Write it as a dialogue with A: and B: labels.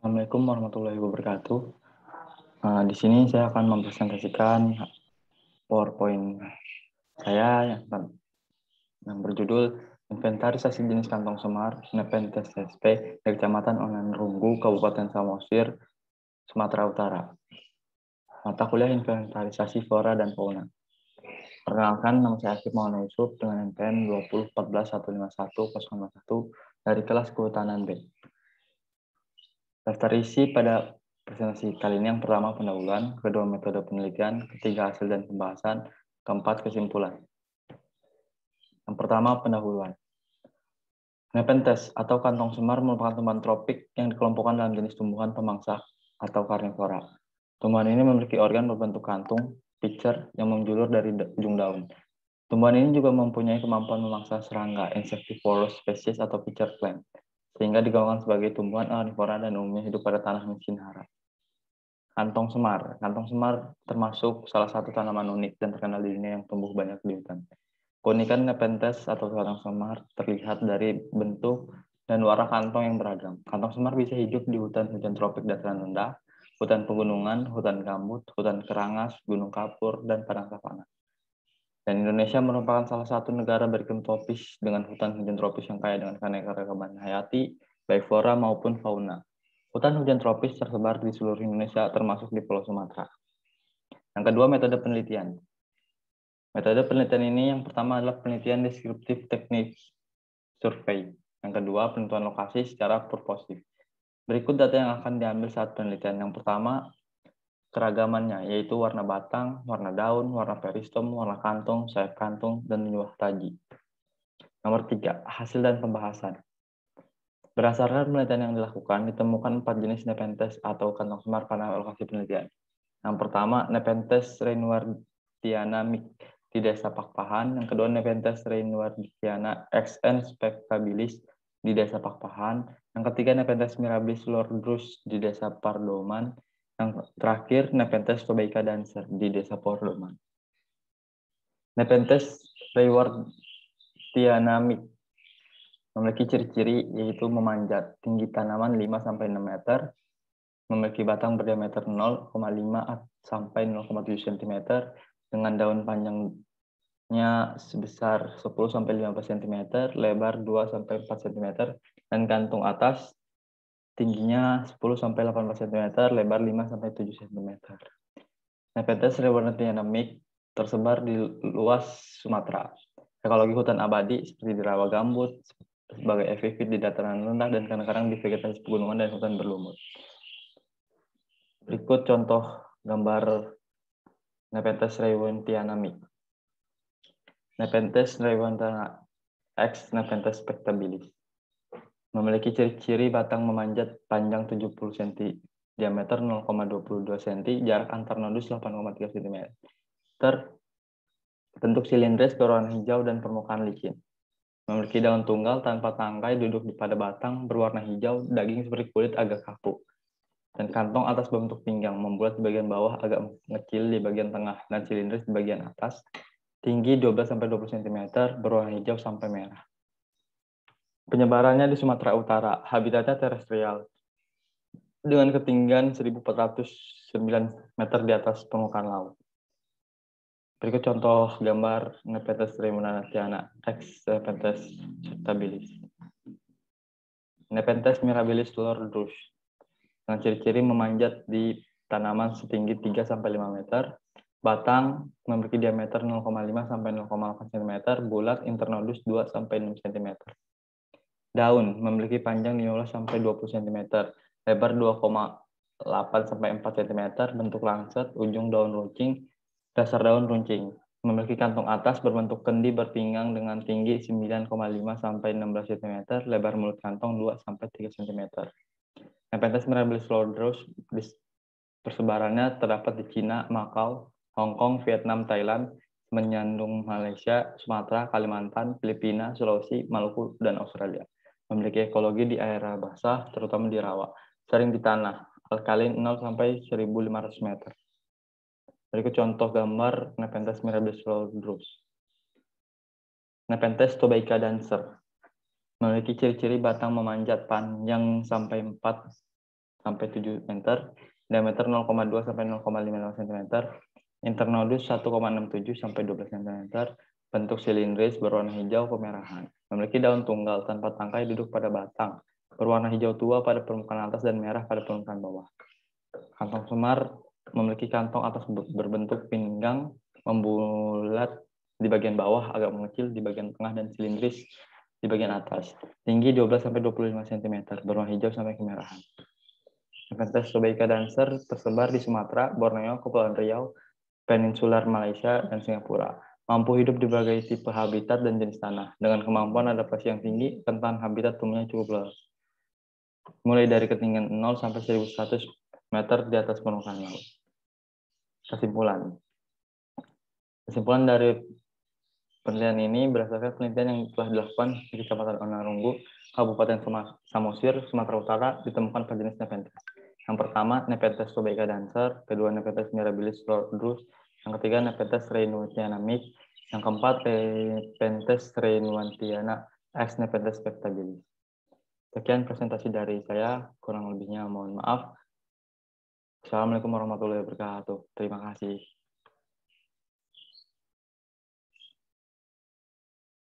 A: Assalamualaikum warahmatullahi wabarakatuh. Di sini saya akan mempresentasikan PowerPoint saya yang berjudul Inventarisasi Jenis Kantong Semar Nepenthes SP dari Kecamatan Onan Runggu, Kabupaten Samosir, Sumatera Utara. Mata kuliah Inventarisasi Flora dan Fauna. Perkenalkan, nama saya Akif Maulana Yusuf dengan NPM 2014151051 dari kelas Kehutanan B. Daftar isi pada presentasi kali ini yang pertama pendahuluan, kedua metode penelitian, ketiga hasil dan pembahasan, keempat kesimpulan. Yang pertama pendahuluan. Nepenthes atau kantong semar merupakan tumbuhan tropik yang dikelompokkan dalam jenis tumbuhan pemangsa atau karnivora. Tumbuhan ini memiliki organ berbentuk kantung, pitcher, yang menjulur dari ujung daun. Tumbuhan ini juga mempunyai kemampuan memangsa serangga, insectivorous species atau pitcher plant, sehingga digolongkan sebagai tumbuhan karnivora dan umumnya hidup pada tanah miskin hara. Kantong semar. Kantong semar termasuk salah satu tanaman unik dan terkenal di dunia yang tumbuh banyak di hutan. Keunikan Nepenthes atau kantong semar terlihat dari bentuk dan warna kantong yang beragam. Kantong semar bisa hidup di hutan hujan tropik dataran rendah, hutan pegunungan, hutan gambut, hutan kerangas, gunung kapur, dan padang savana. Dan Indonesia merupakan salah satu negara beriklim tropis dengan hutan hujan tropis yang kaya dengan keanekaragaman hayati, baik flora maupun fauna. Hutan hujan tropis tersebar di seluruh Indonesia, termasuk di Pulau Sumatera. Yang kedua, metode penelitian. Metode penelitian ini yang pertama adalah penelitian deskriptif teknik survei. Yang kedua, penentuan lokasi secara purposif. Berikut data yang akan diambil saat penelitian. Yang pertama, keragamannya, yaitu warna batang, warna daun, warna peristom, warna kantung, sayap kantung, dan luah taji. Nomor 3, hasil dan pembahasan. Berdasarkan penelitian yang dilakukan, ditemukan 4 jenis Nepenthes atau kantong semar pada lokasi penelitian. Yang pertama, Nepenthes reinwardiana di Desa Pakpahan. Yang kedua, Nepenthes reinwardiana XN spectabilis di Desa Pakpahan. Yang ketiga, Nepenthes mirabilis lordrus di Desa Pardoman. Yang terakhir, Nepenthes tobaica dancer di Desa Pardoman. Nepenthes reinwardiana memiliki ciri-ciri yaitu memanjat, tinggi tanaman 5-6 meter, memiliki batang berdiameter 0,5 sampai 0,7 cm dengan daun panjangnya sebesar 10-15 cm, lebar 2-4 cm, dan kantung atas tingginya 10-18 cm, lebar 5-7 cm. Nepenthes reinwardiana tersebar di luas Sumatera. Ekologi hutan abadi seperti di rawa gambut, sebagai epifit di dataran rendah, dan kadang-kadang di vegetasi pegunungan dan hutan berlumut. Berikut contoh gambar Nepenthes reinwardiana. Nepenthes reinwardiana X Nepenthes spectabilis memiliki ciri-ciri batang memanjat, panjang 70 cm, diameter 0,22 cm, jarak antar nodus 8,3 cm. Bentuk silindris berwarna hijau dan permukaan licin. Memiliki daun tunggal tanpa tangkai, duduk pada batang, berwarna hijau, daging seperti kulit agak kaku. Dan kantong atas berbentuk pinggang, membulat di bagian bawah agak mengecil di bagian tengah, dan silindris di bagian atas. Tinggi 12-20 cm, berwarna hijau sampai merah. Penyebarannya di Sumatera Utara, habitatnya terestrial, dengan ketinggian 1.409 meter di atas permukaan laut. Berikut contoh gambar Nepenthes reinwardiana X Nepenthes spectabilis. Nepenthes mirabilis lordrus dengan ciri-ciri memanjat di tanaman setinggi 3-5 meter, batang memiliki diameter 0,5-0,8 cm, bulat internodus 2-6 cm. Daun memiliki panjang 15-20 cm, lebar 2,8-4 cm, bentuk lancet, ujung daun runcing, dasar daun runcing. Memiliki kantung atas berbentuk kendi berpinggang dengan tinggi 9,5-16 cm, lebar mulut kantong 2-3 cm. Nepenthes mirabilis lordrus persebarannya terdapat di Cina, Makau, Hong Kong, Vietnam, Thailand, menyandung Malaysia, Sumatera, Kalimantan, Filipina, Sulawesi, Maluku, dan Australia. Memiliki ekologi di area basah, terutama di rawa, sering di tanah, alkalin 0-1.500 meter. Berikut contoh gambar Nepenthes mirabilis lordrus. Nepenthes tobaica dancer memiliki ciri-ciri batang memanjat, panjang sampai 4 sampai 7 meter, diameter 0,2 sampai 0,55 cm, internodus 1,67 sampai 12 cm, bentuk silindris berwarna hijau kemerahan, memiliki daun tunggal tanpa tangkai, duduk pada batang, berwarna hijau tua pada permukaan atas dan merah pada permukaan bawah. Kantong semar memiliki kantong atas berbentuk pinggang, membulat di bagian bawah, agak mengecil di bagian tengah dan silindris di bagian atas. Tinggi 12 sampai 25 cm, berwarna hijau sampai kemerahan. Nepenthes tobaca dancer tersebar di Sumatera, Borneo, Kepulauan Riau, Peninsular Malaysia, dan Singapura. Mampu hidup di berbagai tipe habitat dan jenis tanah. Dengan kemampuan adaptasi yang tinggi, rentan habitat tumbuhnya cukup luas. Mulai dari ketinggian 0 sampai 1.100 meter di atas permukaan laut. Kesimpulan. Kesimpulan dari penelitian ini berdasarkan penelitian yang telah dilakukan di Kecamatan Onarunggu, Kabupaten Samosir, Sumatera Utara, ditemukan jenis Nepenthes. Yang pertama, Nepenthes tobaca dancer, kedua Nepenthes mirabilis rhodus, yang ketiga Nepenthes reynoutiana mick, yang keempat Nepenthes reynoutiana x Nepenthes spectabilis. Sekian presentasi dari saya, kurang lebihnya mohon maaf. Assalamualaikum warahmatullahi wabarakatuh. Terima kasih.